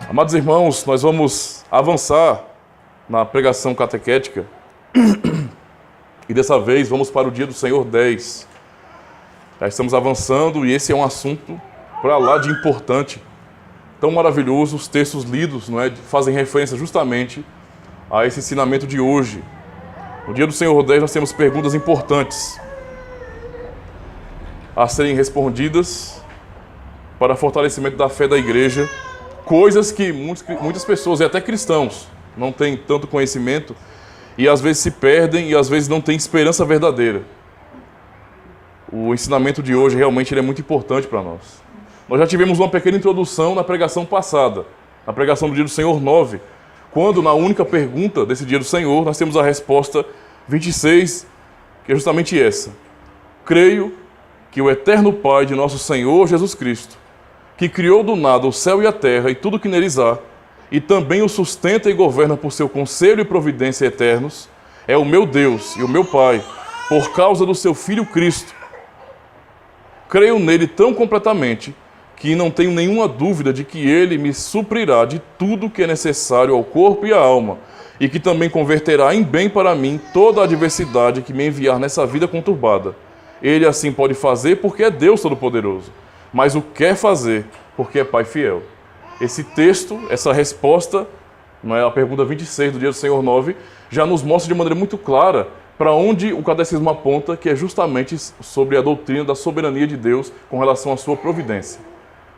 Amados irmãos, nós vamos avançar na pregação catequética e dessa vez vamos para o Dia do Senhor 10. Já estamos avançando e esse é um assunto para lá de importante, tão maravilhoso. Os textos lidos, fazem referência justamente a esse ensinamento de hoje. No Dia do Senhor 10 nós temos perguntas importantes a serem respondidas para fortalecimento da fé da igreja, coisas que muitas pessoas, e até cristãos, não têm tanto conhecimento e às vezes se perdem e às vezes não têm esperança verdadeira. O ensinamento de hoje realmente ele é muito importante para nós. Nós já tivemos uma pequena introdução na pregação passada, na pregação do Dia do Senhor 9, quando na única pergunta desse Dia do Senhor nós temos a resposta 26, que é justamente essa: creio que o eterno Pai de nosso Senhor Jesus Cristo, que criou do nada o céu e a terra e tudo que neles há, e também o sustenta e governa por seu conselho e providência eternos, é o meu Deus e o meu Pai, por causa do seu Filho Cristo. Creio nele tão completamente que não tenho nenhuma dúvida de que ele me suprirá de tudo que é necessário ao corpo e à alma, e que também converterá em bem para mim toda a adversidade que me enviar nessa vida conturbada. Ele assim pode fazer porque é Deus Todo-Poderoso, mas o quer fazer porque é Pai fiel. Esse texto, essa resposta, a pergunta 26 do Dia do Senhor 9, já nos mostra de maneira muito clara para onde o catecismo aponta, que é justamente sobre a doutrina da soberania de Deus com relação à sua providência.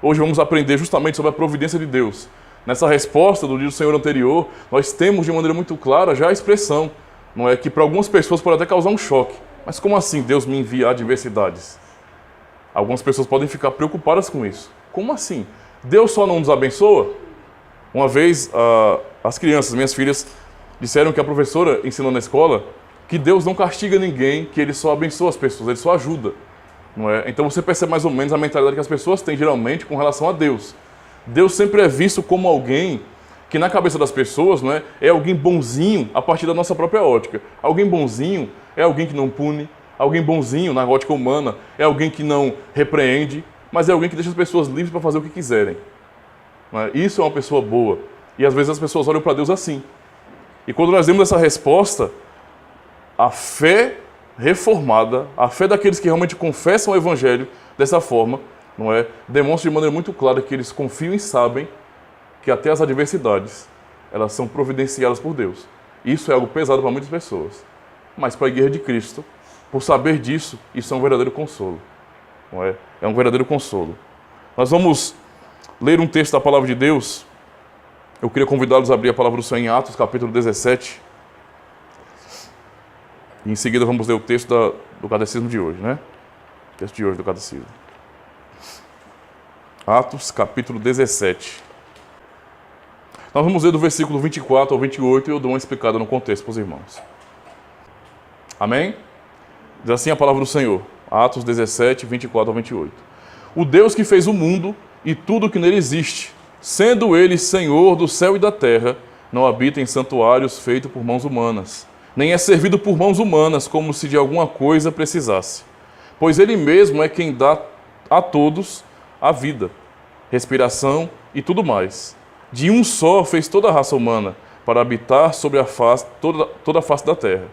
Hoje vamos aprender justamente sobre a providência de Deus. Nessa resposta do Dia do Senhor anterior, nós temos de maneira muito clara já a expressão, que para algumas pessoas pode até causar um choque. Mas como assim Deus me envia adversidades? Algumas pessoas podem ficar preocupadas com isso. Como assim? Deus só não nos abençoa? Uma vez, as crianças, minhas filhas, disseram que a professora ensinou na escola que Deus não castiga ninguém, que Ele só abençoa as pessoas, Ele só ajuda. Então você percebe mais ou menos a mentalidade que as pessoas têm geralmente com relação a Deus. Deus sempre é visto como alguém que na cabeça das pessoas é alguém bonzinho a partir da nossa própria ótica. Alguém bonzinho é alguém que não pune, alguém bonzinho na ótica humana é alguém que não repreende, mas é alguém que deixa as pessoas livres para fazer o que quiserem. Isso é uma pessoa boa. E às vezes as pessoas olham para Deus assim. E quando nós vemos essa resposta, a fé reformada, a fé daqueles que realmente confessam o Evangelho dessa forma, demonstra de maneira muito clara que eles confiam e sabem que até as adversidades, elas são providenciadas por Deus. Isso é algo pesado para muitas pessoas. Mas para a Igreja de Cristo, por saber disso, isso é um verdadeiro consolo. É um verdadeiro consolo. Nós vamos ler um texto da Palavra de Deus. Eu queria convidá-los a abrir a Palavra do Senhor em Atos, capítulo 17. E em seguida vamos ler o texto do Catecismo de hoje, O texto de hoje do Catecismo. Atos, capítulo 17. Nós vamos ler do versículo 24 ao 28 e eu dou uma explicada no contexto para os irmãos. Amém? Diz assim a Palavra do Senhor. Atos 17, 24 ao 28. O Deus que fez o mundo e tudo que nele existe, sendo Ele Senhor do céu e da terra, não habita em santuários feitos por mãos humanas, nem é servido por mãos humanas como se de alguma coisa precisasse. Pois Ele mesmo é quem dá a todos a vida, respiração e tudo mais. De um só fez toda a raça humana, para habitar sobre toda a face da terra,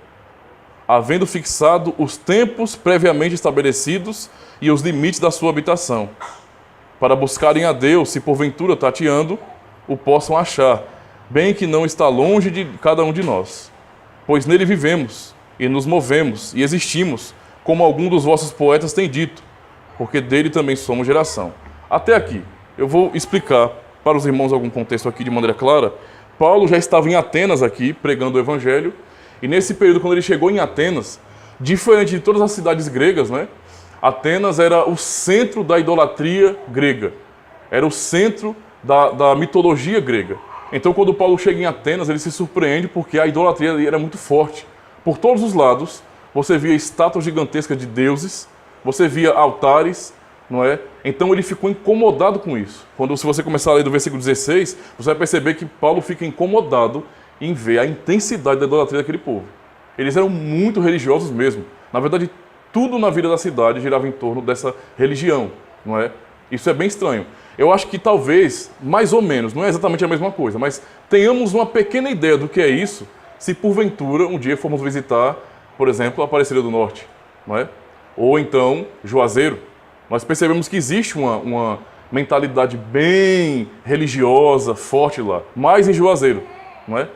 havendo fixado os tempos previamente estabelecidos e os limites da sua habitação, para buscarem a Deus, se porventura tateando, o possam achar, bem que não está longe de cada um de nós. Pois nele vivemos, e nos movemos, e existimos, como algum dos vossos poetas tem dito, porque dele também somos geração. Até aqui, eu vou explicar para os irmãos algum contexto aqui de maneira clara. Paulo já estava em Atenas aqui, pregando o Evangelho, e nesse período, quando ele chegou em Atenas, diferente de todas as cidades gregas, Atenas era o centro da idolatria grega, era o centro da mitologia grega. Então, quando Paulo chega em Atenas, ele se surpreende porque a idolatria ali era muito forte. Por todos os lados, você via estátuas gigantescas de deuses, você via altares, Então ele ficou incomodado com isso. Se você começar a ler do versículo 16, você vai perceber que Paulo fica incomodado em ver a intensidade da idolatria daquele povo. Eles eram muito religiosos mesmo. Na verdade, tudo na vida da cidade girava em torno dessa religião, Isso é bem estranho. Eu acho que talvez, mais ou menos, não é exatamente a mesma coisa, mas tenhamos uma pequena ideia do que é isso, se porventura um dia formos visitar, por exemplo, a Aparecida do Norte, não é? Ou então Juazeiro. Nós percebemos que existe uma mentalidade bem religiosa, forte lá, mais em Juazeiro, não é?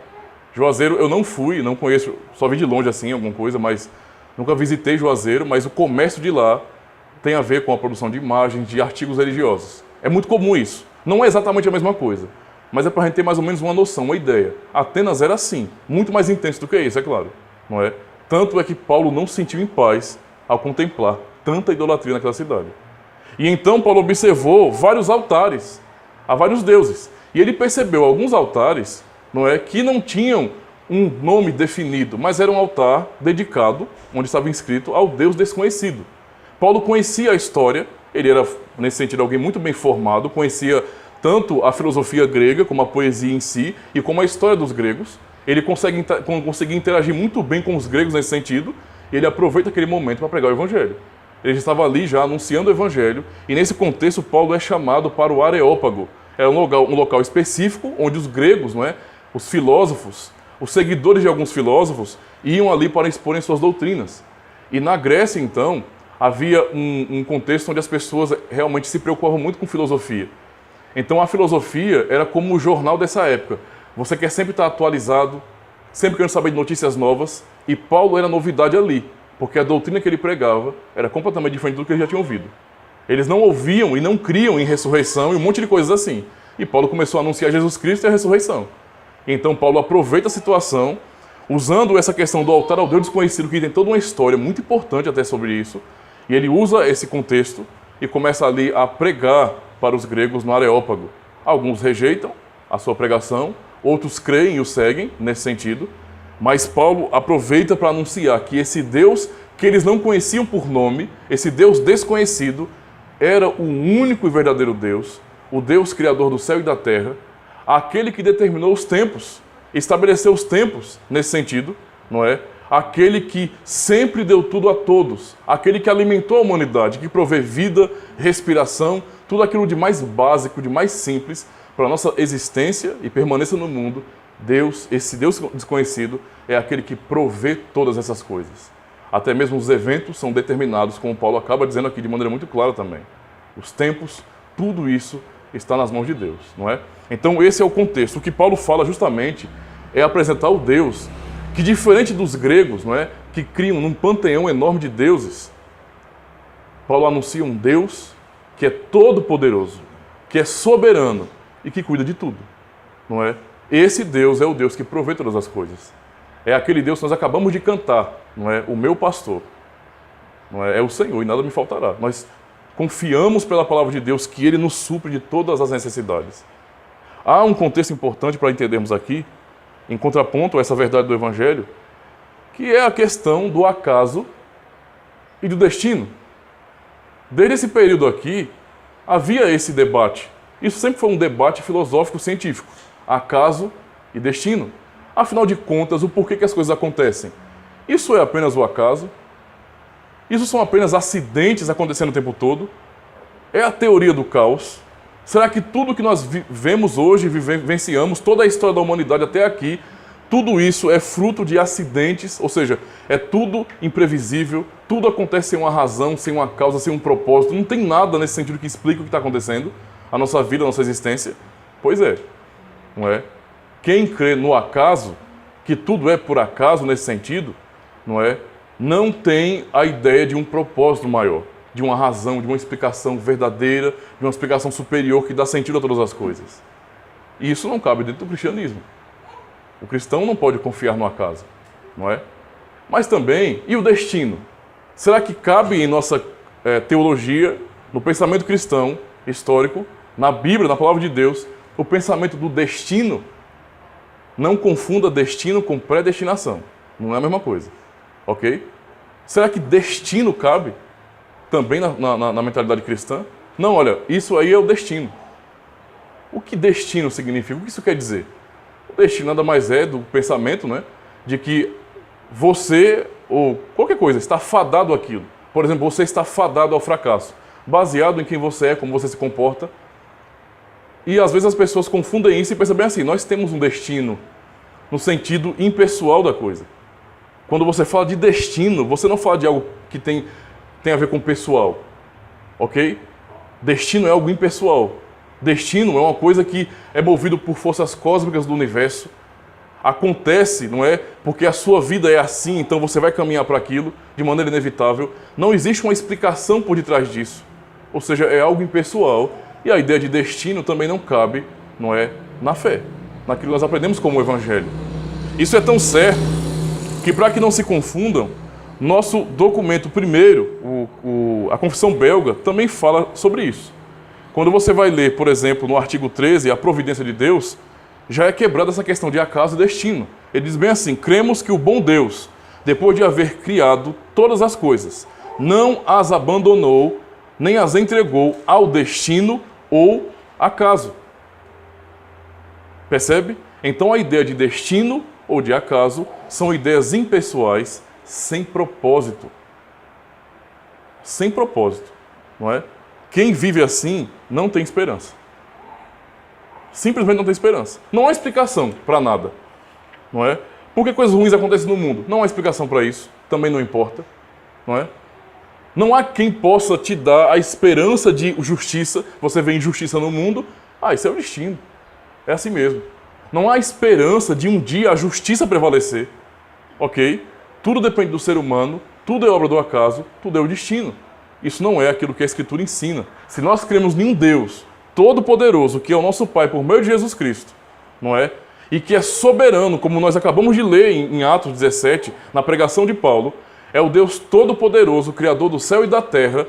Juazeiro eu não fui, não conheço, só vi de longe assim alguma coisa, mas nunca visitei Juazeiro, mas o comércio de lá tem a ver com a produção de imagens, de artigos religiosos. É muito comum isso. Não é exatamente a mesma coisa, mas é para a gente ter mais ou menos uma noção, uma ideia. Atenas era assim, muito mais intenso do que isso, é claro, não é? Tanto é que Paulo não se sentiu em paz ao contemplar tanta idolatria naquela cidade. E então Paulo observou vários altares a vários deuses. E ele percebeu alguns altares, não é, que não tinham um nome definido, mas era um altar dedicado, onde estava inscrito ao Deus desconhecido. Paulo conhecia a história, ele era, nesse sentido, alguém muito bem formado, conhecia tanto a filosofia grega, como a poesia em si, e como a história dos gregos. Ele conseguia interagir muito bem com os gregos nesse sentido, e ele aproveita aquele momento para pregar o evangelho. Ele estava ali já anunciando o evangelho, e nesse contexto Paulo é chamado para o Areópago. É um local específico onde os gregos, não é, os filósofos, os seguidores de alguns filósofos, iam ali para exporem suas doutrinas. E na Grécia, então, havia um contexto onde as pessoas realmente se preocupavam muito com filosofia. Então a filosofia era como o jornal dessa época. Você quer sempre estar atualizado, sempre querendo saber de notícias novas, e Paulo era novidade ali, porque a doutrina que ele pregava era completamente diferente do que eles já tinham ouvido. Eles não ouviam e não criam em ressurreição e um monte de coisas assim. E Paulo começou a anunciar Jesus Cristo e a ressurreição. Então Paulo aproveita a situação, usando essa questão do altar ao Deus desconhecido, que tem toda uma história muito importante até sobre isso, e ele usa esse contexto e começa ali a pregar para os gregos no Areópago. Alguns rejeitam a sua pregação, outros creem e o seguem nesse sentido, mas Paulo aproveita para anunciar que esse Deus que eles não conheciam por nome, esse Deus desconhecido, era o único e verdadeiro Deus, o Deus criador do céu e da terra, aquele que determinou os tempos, estabeleceu os tempos nesse sentido, não é? Aquele que sempre deu tudo a todos, aquele que alimentou a humanidade, que provê vida, respiração, tudo aquilo de mais básico, de mais simples para a nossa existência e permanência no mundo. Deus, esse Deus desconhecido, é aquele que provê todas essas coisas. Até mesmo os eventos são determinados, como Paulo acaba dizendo aqui de maneira muito clara também. Os tempos, tudo isso está nas mãos de Deus, não é? Então esse é o contexto. O que Paulo fala justamente é apresentar o Deus que, diferente dos gregos, não é, que criam num panteão enorme de deuses, Paulo anuncia um Deus que é todo-poderoso, que é soberano e que cuida de tudo, não é? Esse Deus é o Deus que provê todas as coisas. É aquele Deus que nós acabamos de cantar, não é? O meu pastor, não é? É o Senhor e nada me faltará. Nós confiamos pela palavra de Deus que Ele nos supre de todas as necessidades. Há um contexto importante para entendermos aqui, em contraponto a essa verdade do Evangelho, que é a questão do acaso e do destino. Desde esse período aqui, havia esse debate. Isso sempre foi um debate filosófico-científico. Acaso e destino. Afinal de contas, o porquê que as coisas acontecem? Isso é apenas o acaso? Isso são apenas acidentes acontecendo o tempo todo? É a teoria do caos? Será que tudo que nós vemos hoje, vivenciamos, toda a história da humanidade até aqui, tudo isso é fruto de acidentes, ou seja, é tudo imprevisível, tudo acontece sem uma razão, sem uma causa, sem um propósito, não tem nada nesse sentido que explique o que está acontecendo, a nossa vida, a nossa existência? Pois é, não é? Quem crê no acaso, que tudo é por acaso nesse sentido, não é? Não tem a ideia de um propósito maior, de uma razão, de uma explicação verdadeira, de uma explicação superior que dá sentido a todas as coisas. E isso não cabe dentro do cristianismo. O cristão não pode confiar no acaso, não é? Mas também, e o destino? Será que cabe em nossa teologia, no pensamento cristão, histórico, na Bíblia, na palavra de Deus, o pensamento do destino? Não confunda destino com predestinação. Não é a mesma coisa. Ok? Será que destino cabe também na mentalidade cristã? Não, olha, isso aí é o destino. O que destino significa? O que isso quer dizer? O destino nada mais é do pensamento, né, de que você, ou qualquer coisa, está fadado àquilo. Por exemplo, você está fadado ao fracasso. baseado em quem você é, como você se comporta. E às vezes as pessoas confundem isso e pensam bem assim, nós temos um destino no sentido impessoal da coisa. Quando você fala de destino, você não fala de algo que tem a ver com o pessoal, ok? Destino é algo impessoal. Destino é uma coisa que é movido por forças cósmicas do universo. Acontece, não é? Porque a sua vida é assim, então você vai caminhar para aquilo de maneira inevitável. Não existe uma explicação por detrás disso. Ou seja, é algo impessoal. E a ideia de destino também não cabe, não é? Na fé, naquilo que nós aprendemos como o Evangelho. Isso é tão certo que, para que não se confundam, nosso documento primeiro, a Confissão Belga, também fala sobre isso. Quando você vai ler, por exemplo, no artigo 13, a providência de Deus, já é quebrada essa questão de acaso e destino. Ele diz bem assim, cremos que o bom Deus, depois de haver criado todas as coisas, não as abandonou, nem as entregou ao destino ou acaso. Percebe? Então a ideia de destino ou de acaso são ideias impessoais, sem propósito. Sem propósito, não é? Quem vive assim não tem esperança. Simplesmente não tem esperança. Não há explicação para nada, não é? Por que coisas ruins acontecem no mundo? Não há explicação para isso, também não importa, não é? Não há quem possa te dar a esperança de justiça. Você vê injustiça no mundo, isso é o destino. É assim mesmo. Não há esperança de um dia a justiça prevalecer, ok? Tudo depende do ser humano, tudo é obra do acaso, tudo é o destino. Isso não é aquilo que a Escritura ensina. Se nós cremos em um Deus todo-poderoso, que é o nosso Pai por meio de Jesus Cristo, não é? E que é soberano, como nós acabamos de ler em Atos 17, na pregação de Paulo, é o Deus todo-poderoso, Criador do céu e da terra.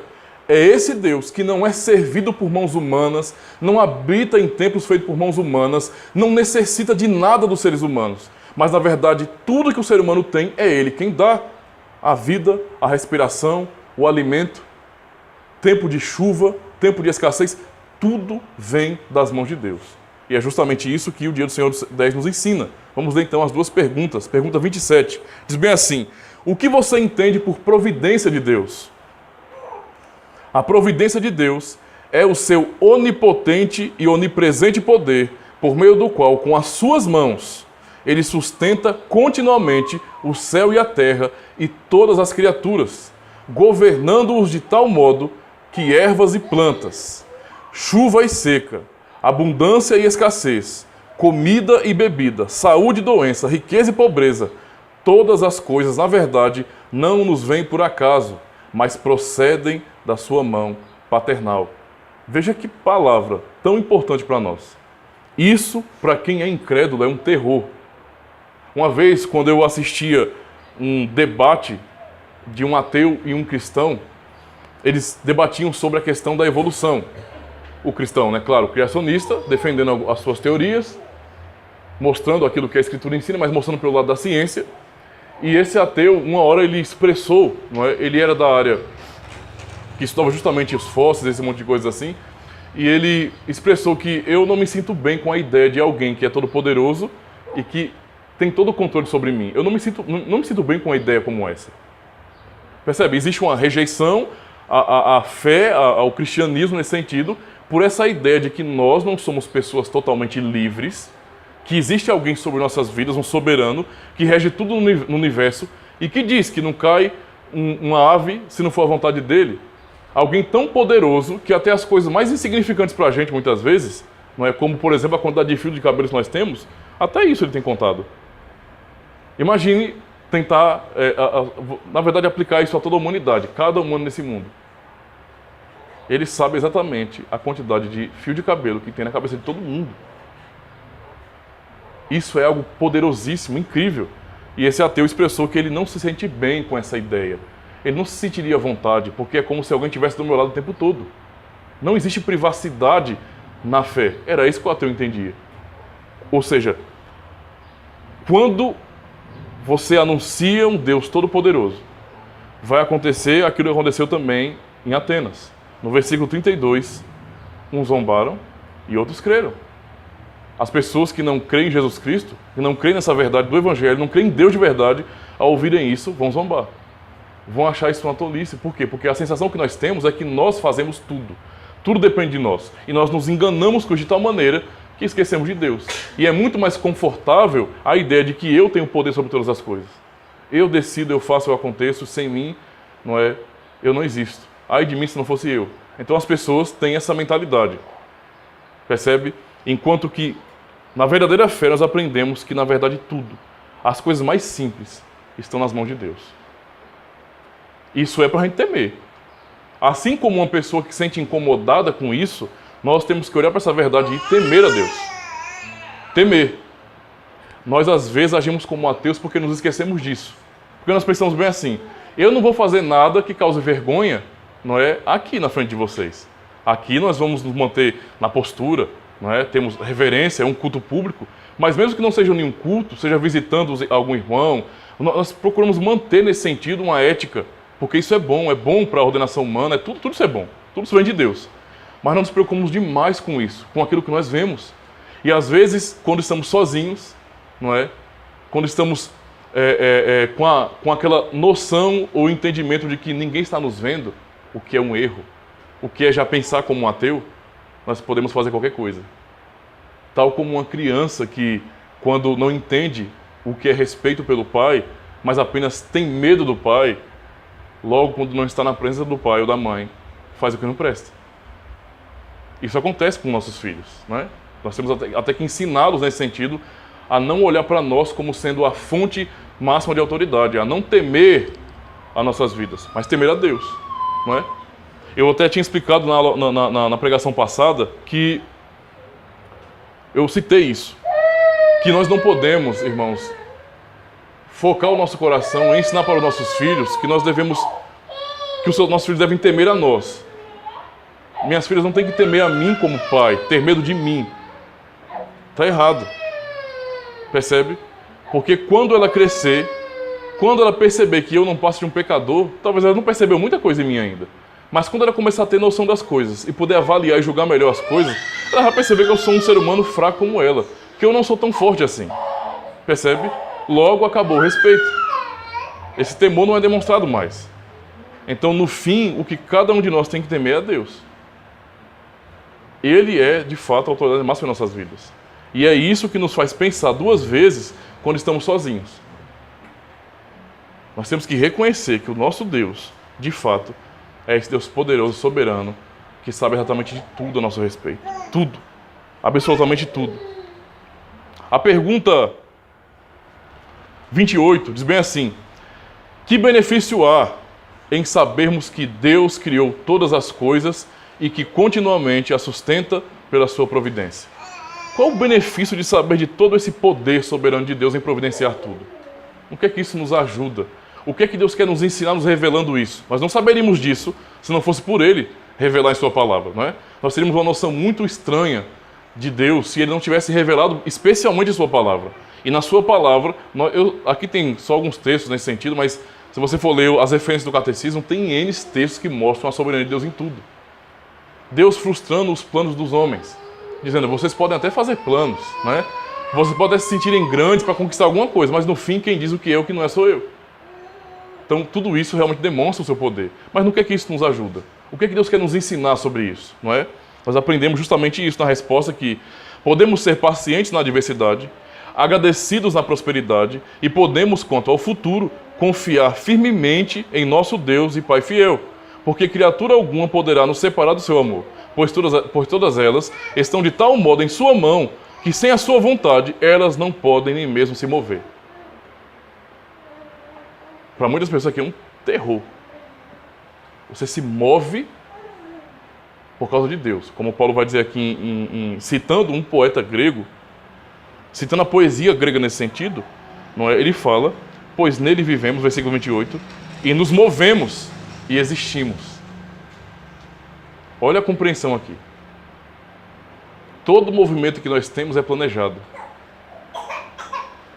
É esse Deus que não é servido por mãos humanas, não habita em templos feitos por mãos humanas, não necessita de nada dos seres humanos. Mas, na verdade, tudo que o ser humano tem é Ele quem dá a vida, a respiração, o alimento, tempo de chuva, tempo de escassez, tudo vem das mãos de Deus. E é justamente isso que o Dia do Senhor 10 nos ensina. Vamos ler então as duas perguntas. Pergunta 27. Diz bem assim, o que você entende por providência de Deus? A providência de Deus é o seu onipotente e onipresente poder, por meio do qual, com as suas mãos, Ele sustenta continuamente o céu e a terra e todas as criaturas, governando-os de tal modo que ervas e plantas, chuva e seca, abundância e escassez, comida e bebida, saúde e doença, riqueza e pobreza, todas as coisas, na verdade, não nos vêm por acaso, mas procedem da sua mão paternal. Veja que palavra tão importante para nós. Isso, para quem é incrédulo, é um terror. Uma vez, quando eu assistia um debate de um ateu e um cristão, eles debatiam sobre a questão da evolução. O cristão, né, claro, criacionista, defendendo as suas teorias, mostrando aquilo que a Escritura ensina, mas mostrando pelo lado da ciência. E esse ateu, uma hora ele expressou, não é? Ele era da área que estudava justamente os fósseis, esse monte de coisas assim, e ele expressou que eu não me sinto bem com a ideia de alguém que é todo poderoso e que tem todo o controle sobre mim. Eu não me sinto bem com a ideia como essa. Percebe? Existe uma rejeição à fé, ao cristianismo nesse sentido, por essa ideia de que nós não somos pessoas totalmente livres, que existe alguém sobre nossas vidas, um soberano, que rege tudo no universo e que diz que não cai uma ave se não for a vontade dele. Alguém tão poderoso que até as coisas mais insignificantes para a gente, muitas vezes, não é, como, por exemplo, a quantidade de fio de cabelo que nós temos, até isso ele tem contado. Imagine tentar, na verdade, aplicar isso a toda a humanidade, cada humano nesse mundo. Ele sabe exatamente a quantidade de fio de cabelo que tem na cabeça de todo mundo. Isso é algo poderosíssimo, incrível. E esse ateu expressou que ele não se sente bem com essa ideia. Ele não se sentiria à vontade, porque é como se alguém estivesse do meu lado o tempo todo. Não existe privacidade na fé. Era isso que o ateu entendia. Ou seja, quando você anuncia um Deus todo-poderoso, vai acontecer aquilo que aconteceu também em Atenas. No versículo 32, uns zombaram e outros creram. As pessoas que não creem em Jesus Cristo, que não creem nessa verdade do Evangelho, não creem em Deus de verdade, ao ouvirem isso, vão zombar. vão achar isso uma tolice. Por quê? Porque a sensação que nós temos é que nós fazemos tudo. Tudo depende de nós. E nós nos enganamos com isso de tal maneira que esquecemos de Deus. E é muito mais confortável a ideia de que eu tenho poder sobre todas as coisas. Eu decido, eu faço, eu aconteço, sem mim, eu não existo. Ai de mim se não fosse eu. Então as pessoas têm essa mentalidade. Percebe? Enquanto que, na verdadeira fé, nós aprendemos que, na verdade, tudo, as coisas mais simples, estão nas mãos de Deus. Isso é para a gente temer. Assim como uma pessoa que se sente incomodada com isso, nós temos que olhar para essa verdade e temer a Deus. Temer. Nós, às vezes, agimos como ateus porque nos esquecemos disso. Porque nós pensamos bem assim, eu não vou fazer nada que cause vergonha, aqui na frente de vocês. Aqui nós vamos nos manter na postura, temos reverência, é um culto público, mas mesmo que não seja nenhum culto, seja visitando algum irmão, nós procuramos manter nesse sentido uma ética, porque isso é bom para a ordenação humana, tudo isso é bom, tudo isso vem de Deus. Mas não nos preocupamos demais com isso, com aquilo que nós vemos. E às vezes, quando estamos sozinhos, quando estamos com aquela noção ou entendimento de que ninguém está nos vendo, o que é um erro, o que é já pensar como um ateu, nós podemos fazer qualquer coisa. Tal como uma criança que, quando não entende o que é respeito pelo pai, mas apenas tem medo do pai, logo quando não está na presença do pai ou da mãe, faz o que não presta. Isso acontece com nossos filhos, Nós temos até que ensiná-los nesse sentido a não olhar para nós como sendo a fonte máxima de autoridade, a não temer as nossas vidas, mas temer a Deus, Eu até tinha explicado na pregação passada que eu citei isso, que nós não podemos, irmãos, focar o nosso coração e ensinar para os nossos filhos que nós devemos, que os nossos filhos devem temer a nós. Minhas filhas não têm que temer a mim como pai, ter medo de mim. Está errado. Percebe? Porque quando ela crescer, quando ela perceber que eu não passo de um pecador, talvez ela não percebeu muita coisa em mim ainda. Mas quando ela começar a ter noção das coisas e poder avaliar e julgar melhor as coisas, ela vai perceber que eu sou um ser humano fraco como ela, que eu não sou tão forte assim. Percebe? Logo acabou o respeito. Esse temor não é demonstrado mais. Então, no fim, o que cada um de nós tem que temer é a Deus. Ele é, de fato, a autoridade máxima em nossas vidas. E é isso que nos faz pensar duas vezes quando estamos sozinhos. Nós temos que reconhecer que o nosso Deus, de fato, é esse Deus poderoso, soberano, que sabe exatamente de tudo a nosso respeito. Tudo. Absolutamente tudo. A pergunta 28 diz bem assim: que benefício há em sabermos que Deus criou todas as coisas e que continuamente as sustenta pela sua providência? Qual o benefício de saber de todo esse poder soberano de Deus em providenciar tudo? O que é que isso nos ajuda? O que é que Deus quer nos ensinar nos revelando isso? Nós não saberíamos disso se não fosse por Ele revelar em Sua palavra, Nós teríamos uma noção muito estranha de Deus se Ele não tivesse revelado especialmente em Sua palavra. E na Sua palavra, aqui tem só alguns textos nesse sentido, mas se você for ler as referências do catecismo, tem N textos que mostram a soberania de Deus em tudo. Deus frustrando os planos dos homens, dizendo, vocês podem até fazer planos, Vocês podem se sentirem grandes para conquistar alguma coisa, mas no fim quem diz o que é o que não é sou eu. Então tudo isso realmente demonstra o seu poder. Mas no que é que isso nos ajuda? O que é que Deus quer nos ensinar sobre isso, Nós aprendemos justamente isso na resposta, que podemos ser pacientes na adversidade, agradecidos na prosperidade e podemos, quanto ao futuro, confiar firmemente em nosso Deus e Pai fiel, porque criatura alguma poderá nos separar do seu amor, pois todas elas estão de tal modo em sua mão que sem a sua vontade elas não podem nem mesmo se mover. Para muitas pessoas aqui é um terror. Você se move por causa de Deus, como Paulo vai dizer aqui, citando um poeta grego, citando a poesia grega nesse sentido, ele fala, pois nele vivemos, versículo 28, e nos movemos e existimos. Olha a compreensão aqui. Todo movimento que nós temos é planejado.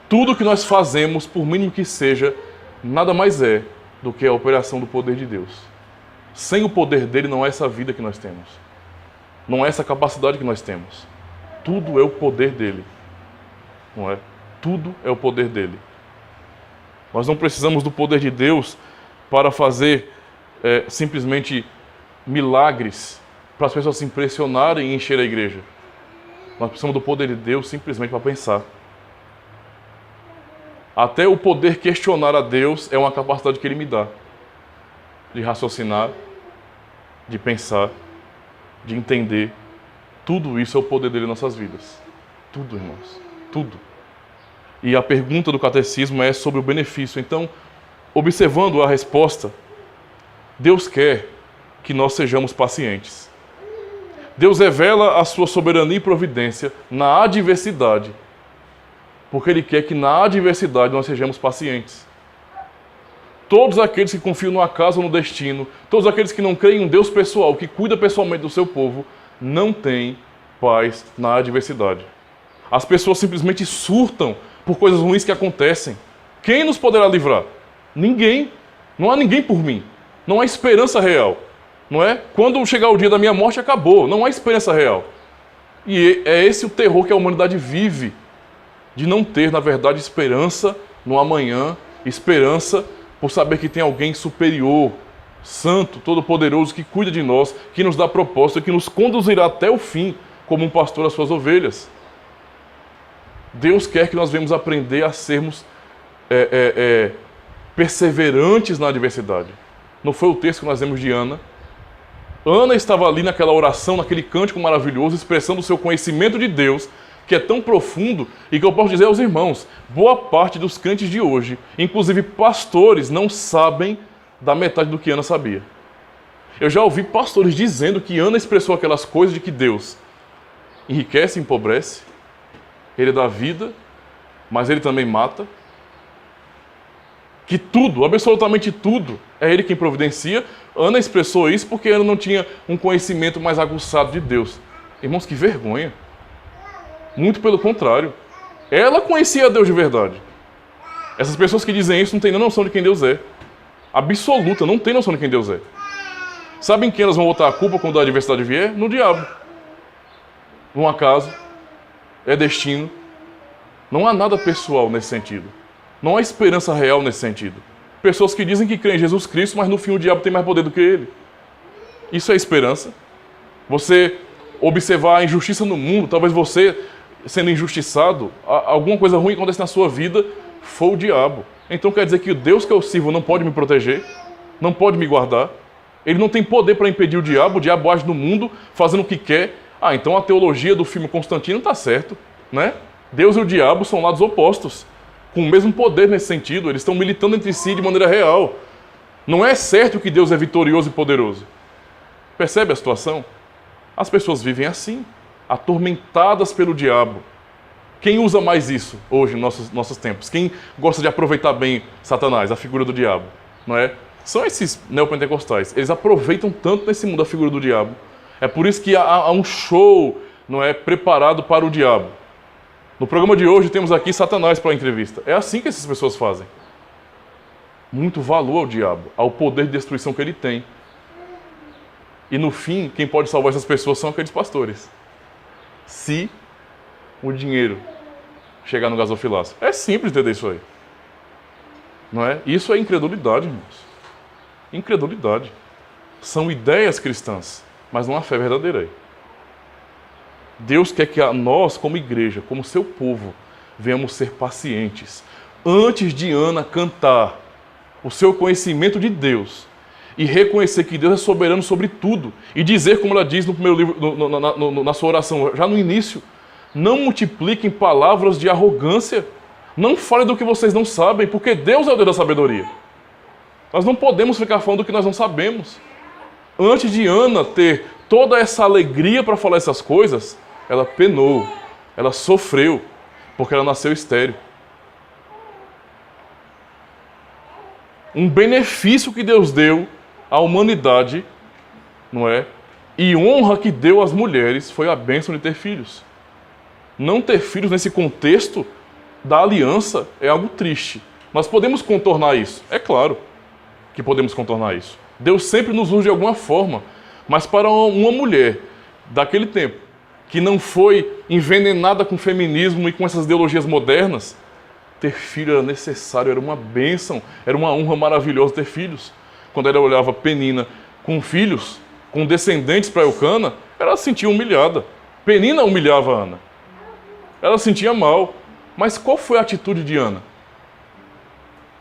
Tudo que nós fazemos, por mínimo que seja, nada mais é do que a operação do poder de Deus. Sem o poder dele não é essa vida que nós temos. Não é essa capacidade que nós temos. Tudo é o poder dele. Tudo é o poder dele. Nós não precisamos do poder de Deus para fazer simplesmente milagres, para as pessoas se impressionarem e encher a igreja. Nós precisamos do poder de Deus simplesmente para pensar. Até o poder questionar a Deus é uma capacidade que Ele me dá. De raciocinar, de pensar, de entender. Tudo isso é o poder dele em nossas vidas. Tudo, irmãos. Tudo. E a pergunta do catecismo é sobre o benefício. Então, observando a resposta, Deus quer que nós sejamos pacientes. Deus revela a sua soberania e providência na adversidade, porque Ele quer que na adversidade nós sejamos pacientes. Todos aqueles que confiam no acaso ou no destino, todos aqueles que não creem em um Deus pessoal, que cuida pessoalmente do seu povo, não têm paz na adversidade. As pessoas simplesmente surtam por coisas ruins que acontecem. Quem nos poderá livrar? Ninguém. Não há ninguém por mim. Não há esperança real. Não é? Quando chegar o dia da minha morte, acabou. Não há esperança real. E é esse o terror que a humanidade vive. De não ter, na verdade, esperança no amanhã, esperança por saber que tem alguém superior, santo, todo-poderoso, que cuida de nós, que nos dá propósito, que nos conduzirá até o fim, como um pastor às suas ovelhas. Deus quer que nós venhamos aprender a sermos perseverantes na adversidade. Não foi o texto que nós vemos de Ana? Ana estava ali naquela oração, naquele cântico maravilhoso, expressando o seu conhecimento de Deus, que é tão profundo e que eu posso dizer aos irmãos, boa parte dos crentes de hoje, inclusive pastores, não sabem da metade do que Ana sabia. Eu já ouvi pastores dizendo que Ana expressou aquelas coisas de que Deus enriquece e empobrece, Ele dá vida, mas Ele também mata, que tudo, absolutamente tudo, é Ele quem providencia. Ana expressou isso porque Ana não tinha um conhecimento mais aguçado de Deus. Irmãos, que vergonha. Muito pelo contrário. Ela conhecia Deus de verdade. Essas pessoas que dizem isso não têm nem noção de quem Deus é. Absoluta, não tem noção de quem Deus é. Sabem quem elas vão botar a culpa quando a adversidade vier? No diabo. No acaso. É destino. Não há nada pessoal nesse sentido. Não há esperança real nesse sentido. Pessoas que dizem que creem em Jesus Cristo, mas no fim o diabo tem mais poder do que ele. Isso é esperança. Você observar a injustiça no mundo, talvez você sendo injustiçado, alguma coisa ruim acontece na sua vida, foi o diabo. Então quer dizer que o Deus que eu sirvo não pode me proteger, não pode me guardar, ele não tem poder para impedir o diabo age no mundo fazendo o que quer. Então a teologia do filme Constantino está certo, né? Deus e o diabo são lados opostos, com o mesmo poder nesse sentido, eles estão militando entre si de maneira real. Não é certo que Deus é vitorioso e poderoso. Percebe a situação? As pessoas vivem assim, atormentadas pelo diabo. Quem usa mais isso hoje, nos nossos tempos? Quem gosta de aproveitar bem Satanás, a figura do diabo? Não é? São esses neopentecostais. Eles aproveitam tanto nesse mundo a figura do diabo. É por isso que há um show, não é, preparado para o diabo. No programa de hoje temos aqui Satanás para a entrevista. É assim que essas pessoas fazem. Muito valor ao diabo, ao poder de destruição que ele tem. E no fim, quem pode salvar essas pessoas são aqueles pastores. Se o dinheiro chegar no gasofilaço. É simples entender isso aí. Não é? Isso é incredulidade, irmãos. Incredulidade. São ideias cristãs, mas não há fé verdadeira aí. Deus quer que nós, como igreja, como seu povo, venhamos ser pacientes. Antes de Ana cantar o seu conhecimento de Deus e reconhecer que Deus é soberano sobre tudo e dizer, como ela diz no primeiro livro, na sua oração, já no início, não multipliquem palavras de arrogância. Não falem do que vocês não sabem, porque Deus é o Deus da sabedoria. Nós não podemos ficar falando do que nós não sabemos. Antes de Ana ter toda essa alegria para falar essas coisas, ela penou, ela sofreu, porque ela nasceu estéril. Um benefício que Deus deu à humanidade, não é? E honra que deu às mulheres foi a bênção de ter filhos. Não ter filhos nesse contexto da aliança é algo triste. Nós podemos contornar isso, é claro que podemos contornar isso. Deus sempre nos usa de alguma forma, mas para uma mulher daquele tempo, que não foi envenenada com feminismo e com essas ideologias modernas, ter filho era necessário, era uma bênção, era uma honra maravilhosa ter filhos. Quando ela olhava Penina com filhos, com descendentes para Eucana, ela se sentia humilhada. Penina humilhava Ana. Ela se sentia mal. Mas qual foi a atitude de Ana?